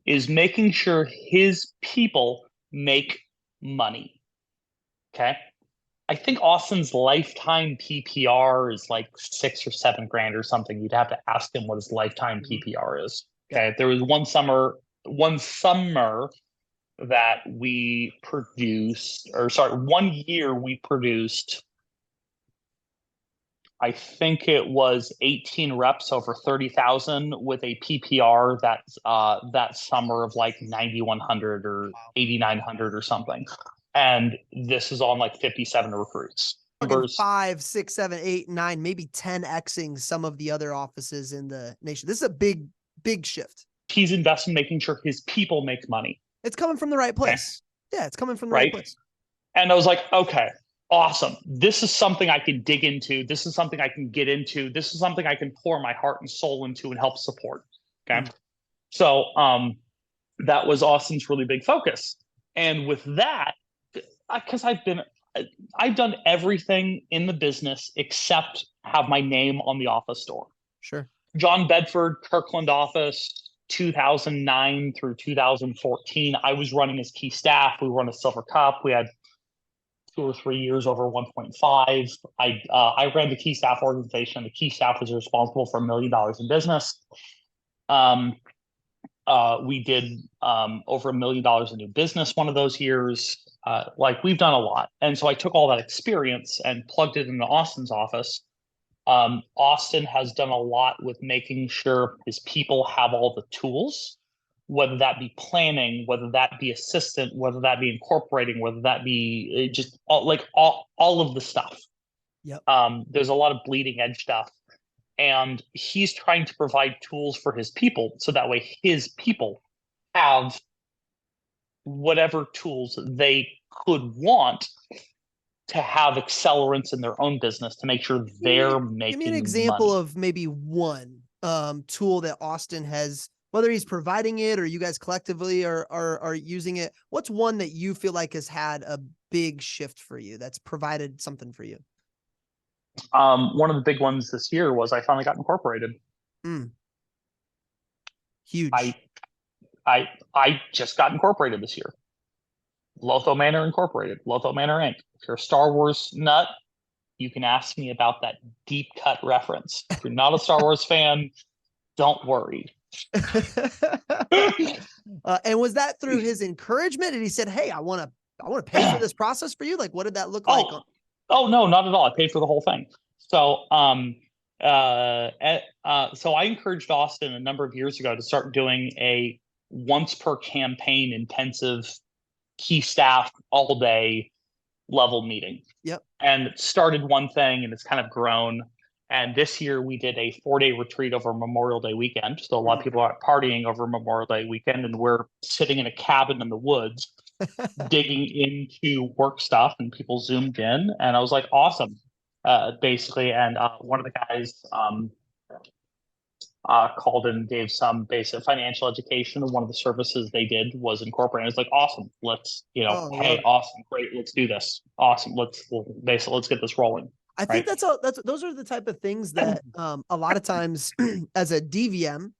is making sure his people make money. Okay. I think Austin's lifetime PPR is like 6 or 7 grand or something. You'd have to ask him what his lifetime PPR is. Okay. Yeah. There was one summer that we produced, 1 year we produced, I think it was 18 reps over 30,000 with a PPR that summer of like 9,100 or 8,900 or something. And this is on like 57 recruits. 5, 6, 7, 8, 9, maybe 10xing some of the other offices in the nation. This is a big shift. He's invested in making sure his people make money. It's coming from the right place. Okay. Yeah, it's coming from the right place. And I was like, okay, awesome. This is something I can dig into. This is something I can get into. This is something I can pour my heart and soul into and help support. Okay. So that was Austin's really big focus. And with that, because I've done everything in the business except have my name on the office door. Sure. John Bedford, Kirkland office, 2009 through 2014. I was running his key staff. We won a Silver Cup. We had 2 or 3 years over 1.5. I ran the key staff organization. The key staff was responsible for $1 million in business. We did over $1 million in new business one of those years. We've done a lot. And so I took all that experience and plugged it into Austin's office. Austin has done a lot with making sure his people have all the tools, whether that be planning, whether that be assistant, whether that be incorporating, whether that be just all of the stuff. Yep. There's a lot of bleeding edge stuff. And he's trying to provide tools for his people so that way his people have whatever tools they could want to have accelerants in their own business to make sure they're making Give me an example money. of maybe one tool that Austin has, whether he's providing it or you guys collectively are using it. What's one that you feel like has had a big shift for you, that's provided something for you? One of the big ones this year was I finally got incorporated. Huge. I just got incorporated this year. Lotho Manor Incorporated, Lotho Manor Inc. If you're a Star Wars nut, you can ask me about that deep cut reference. If you're not a Star Wars fan, don't worry. And was that through his encouragement? And he said, "Hey, I want to pay for this process for you." Like, what did that look like? Oh no, not at all. I paid for the whole thing. So, so I encouraged Austin a number of years ago to start doing a once per campaign intensive key staff all day level meeting. Yep. And it started one thing and it's kind of grown. And this year we did a 4-day retreat over Memorial Day weekend. So a lot of people are partying over Memorial Day weekend, and we're sitting in a cabin in the woods digging into work stuff, and people zoomed in, and I was like, awesome, basically. And one of the guys called and gave some basic financial education, and one of the services they did was incorporated. It's like, awesome, let's, hey, awesome, great, let's do this. Awesome, let's get this rolling. I think those are the type of things that a lot of times as a DVM,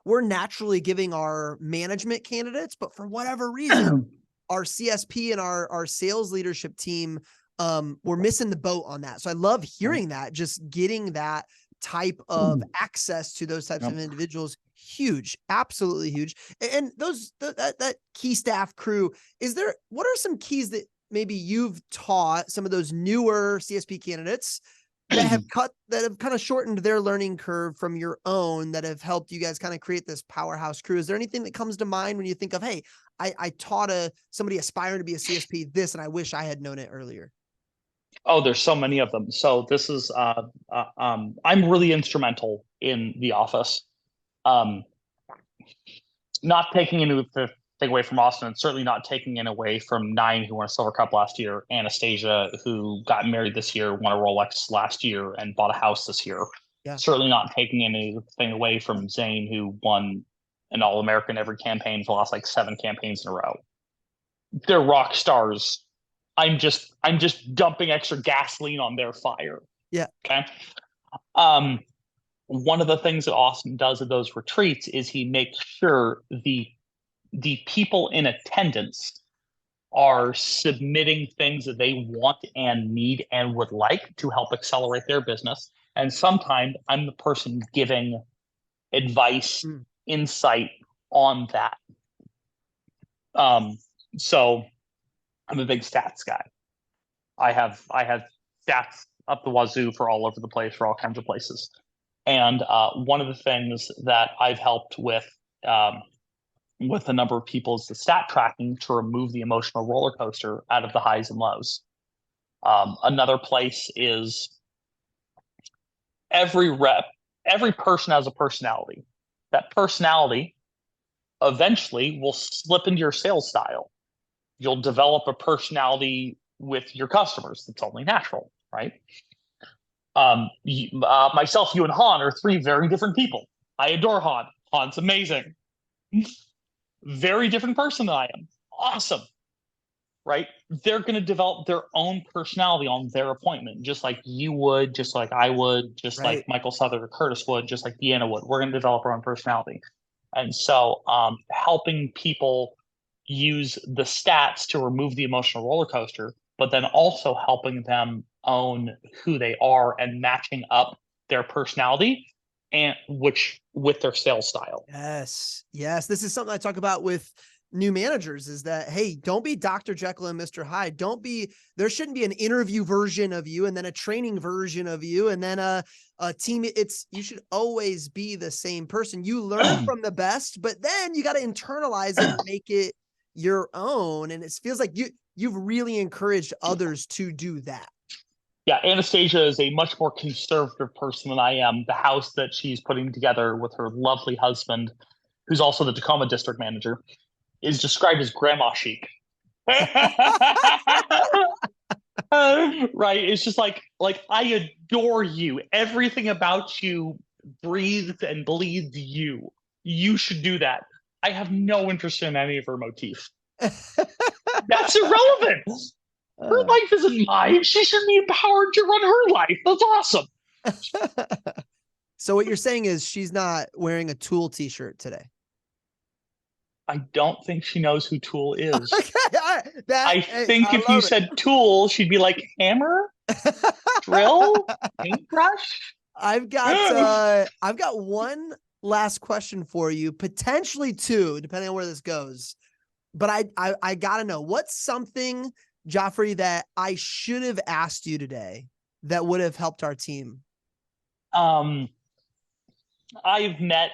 we're naturally giving our management candidates, but for whatever reason, our CSP and our sales leadership team, we're missing the boat on that. So I love hearing that, just getting that type of access to those types of individuals. Huge, absolutely huge. And that key staff crew, what are some keys that maybe you've taught some of those newer CSP candidates that have kind of shortened their learning curve from your own, that have helped you guys kind of create this powerhouse crew? Is there anything that comes to mind when you think of, hey, I taught somebody aspiring to be a CSP this, and I wish I had known it earlier? Oh, there's so many of them. So this is, I'm really instrumental in the office. Not taking anything away from Austin, and certainly not taking it away from Nine, who won a Silver Cup last year, Anastasia, who got married this year, won a Rolex last year, and bought a house this year. Yeah. Certainly not taking anything away from Zane, who won an All-American every campaign for the last 7 campaigns in a row. They're rock stars. I'm just dumping extra gasoline on their fire. Yeah. Okay. One of the things that Austin does at those retreats is he makes sure the people in attendance are submitting things that they want and need and would like to help accelerate their business. And sometimes I'm the person giving advice, insight on that. So I'm a big stats guy. I have stats up the wazoo for all over the place, for all kinds of places. And one of the things that I've helped with a number of people is the stat tracking to remove the emotional roller coaster out of the highs and lows. Another place is every person has a personality. That personality eventually will slip into your sales style. You'll develop a personality with your customers. It's only natural, right? Myself, you, and Han are 3 very different people. I adore Han. Han's amazing. Very different person than I am. Awesome. Right? They're going to develop their own personality on their appointment, just like you would, just like I would, just like Michael Southern or Curtis would, just like Deanna would. We're going to develop our own personality. And so helping people use the stats to remove the emotional roller coaster, but then also helping them own who they are and matching up their personality and with their sales style. Yes. This is something I talk about with new managers, is that, hey, don't be Dr. Jekyll and Mr. Hyde. There shouldn't be an interview version of you and then a training version of you and then a team. You should always be the same person. You learn from the best, but then you got to internalize it and make it your own. And it feels like you've really encouraged others to do that. Yeah, Anastasia is a much more conservative person than I am. The house that she's putting together with her lovely husband, who's also the Tacoma district manager, is described as grandma chic. Right. It's just like I adore you. Everything about you breathes and bleeds you. You should do that. I have no interest in any of her motif. That's irrelevant. Her life isn't mine. She should be empowered to run her life. That's awesome. So what you're saying is she's not wearing a Tool t-shirt today. I don't think she knows who Tool is. Okay, I think if you said Tool, she'd be like hammer, drill, paintbrush. I've got one last question for you, potentially two, depending on where this goes. But I gotta know, what's something, Geoffrey, that I should have asked you today that would have helped our team? I've met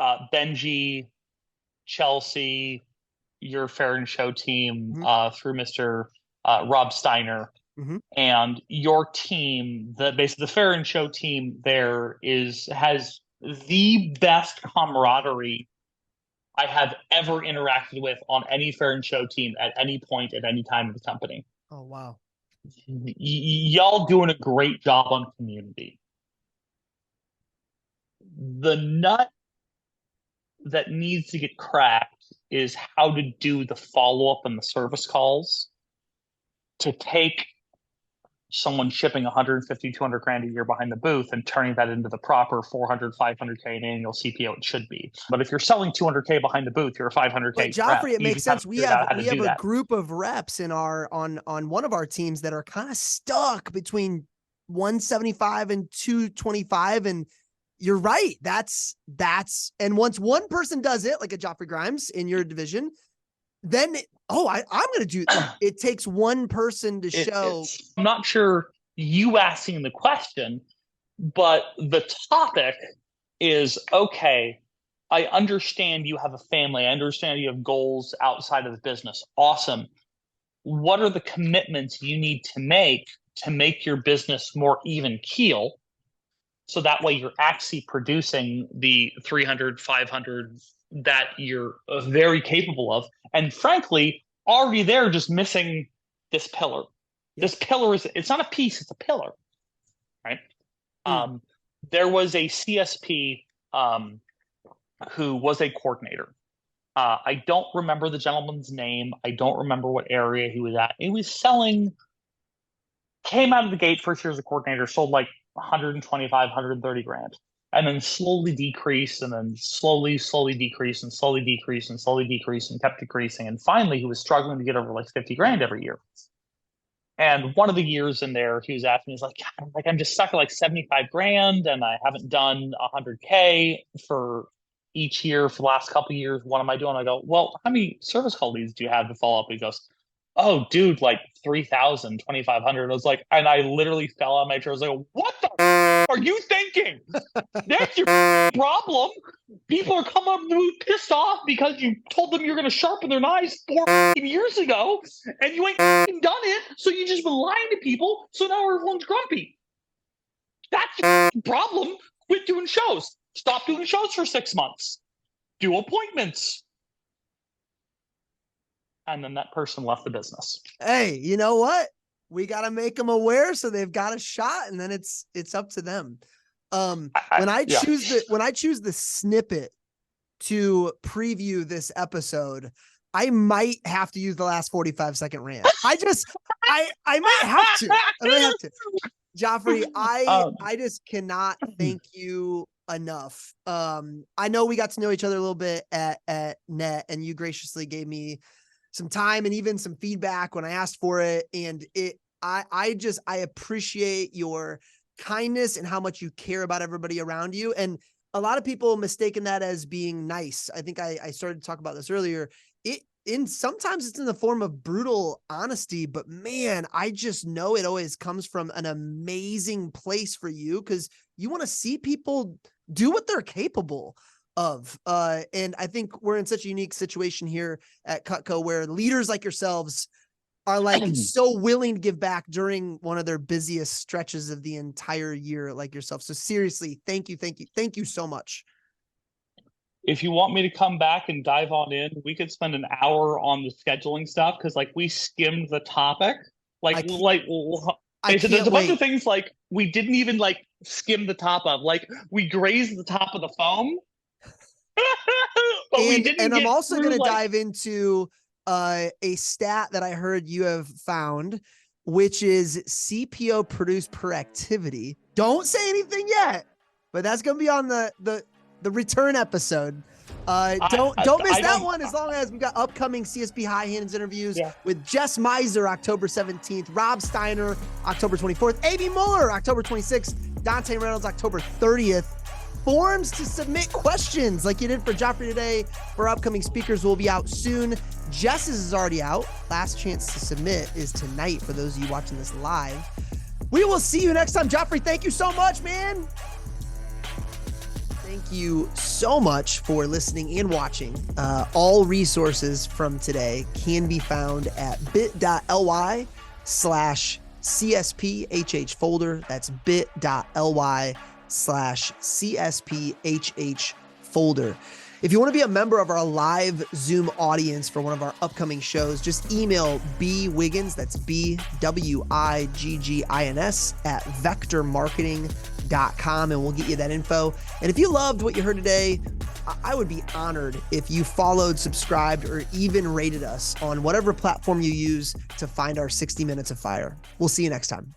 Benji, Chelsea, your Fair and Show team through Mr. Rob Steiner. And your team, basically the Fair and Show team there has the best camaraderie I have ever interacted with on any Fair and Show team at any point at any time of the company. Oh, wow. Y'all doing a great job on community. The nut that needs to get cracked is how to do the follow-up and the service calls to take someone shipping 150, 200 grand a year behind the booth and turning that into the proper 400, 500K in annual CPO it should be. But if you're selling 200K behind the booth, you're a 500K. But Geoffrey, rep. It makes sense. We have a group of reps in on one of our teams that are kind of stuck between 175 and 225. And you're right. And once one person does it, like a Geoffrey Grimes in your division, then I'm going to do it. Takes one person to show. I'm not sure you asking the question, but the topic is, okay, I understand you have a family. I understand you have goals outside of the business. Awesome. What are the commitments you need to make your business more even keel? So that way you're actually producing the 300, 500 that you're very capable of. And frankly, already there just missing this pillar. This pillar it's not a piece, it's a pillar, right? There was a CSP who was a coordinator. I don't remember the gentleman's name. I don't remember what area he was at. He was came out of the gate first year as a coordinator, sold like 125, 130 grand. And then slowly decreased, and then slowly decreased, and slowly decreased, and slowly decreased, and kept decreasing. And finally, he was struggling to get over like 50 grand every year. And one of the years in there, he was asking me, he's like, I'm just stuck at like 75 grand, and I haven't done 100K for each year for the last couple of years. What am I doing? I go, well, how many service call leads do you have to follow up? He goes, oh, dude, like 3,000, 2,500. I was like, and I literally fell on my chair. I was like, what the are you thinking? That's your problem. People are coming up pissed off because you told them you're going to sharpen their knives 4 years ago, and you ain't done it. So you just been lying to people. So now everyone's grumpy. That's your problem. Quit doing shows. Stop doing shows for 6 months. Do appointments. And then that person left the business. Hey, you know what? We got to make them aware so they've got a shot, and then it's up to them. When I choose the snippet to preview this episode, I might have to use the last 45-second rant. I might have to. Geoffrey, I just cannot thank you enough. I know we got to know each other a little bit at Net, and you graciously gave me some time and even some feedback when I asked for it. And I appreciate your kindness and how much you care about everybody around you. And a lot of people mistaken that as being nice. I think I started to talk about this earlier. Sometimes it's in the form of brutal honesty, but man, I just know it always comes from an amazing place for you, because you want to see people do what they're capable of. And I think we're in such a unique situation here at Cutco where leaders like yourselves are like so willing to give back during one of their busiest stretches of the entire year, like yourself. So seriously, thank you so much. if you want me to come back and dive on in, we could spend an hour on the scheduling stuff because like we skimmed the topic. I So there's can't a bunch wait. of things like we didn't even like skim the top of. Like we grazed the top of the foam, but we didn't. And I'm get also through, going to like, dive into a stat that I heard you have found, which is CPO produced per activity. Don't say anything yet, but that's going to be on the return episode. Don't miss that one, as long as we've got upcoming CSP High Hands interviews with Jess Meiser, October 17th, Rob Steiner, October 24th, A.B. Muller, October 26th, Dante Reynolds, October 30th. Forms to submit questions like you did for Geoffrey today for upcoming speakers will be out soon. Jess's is already out. Last chance to submit is tonight for those of you watching this live. We will see you next time. Geoffrey, thank you so much, man. Thank you so much for listening and watching. All resources from today can be found at bit.ly/CSPHH folder. That's bit.ly/CSPHH folder. If you want to be a member of our live Zoom audience for one of our upcoming shows, just email bwiggins, that's BWIGGINS @vectormarketing.com, and we'll get you that info. And if you loved what you heard today, I would be honored if you followed, subscribed, or even rated us on whatever platform you use to find our 60 Minutes of Fire. We'll see you next time.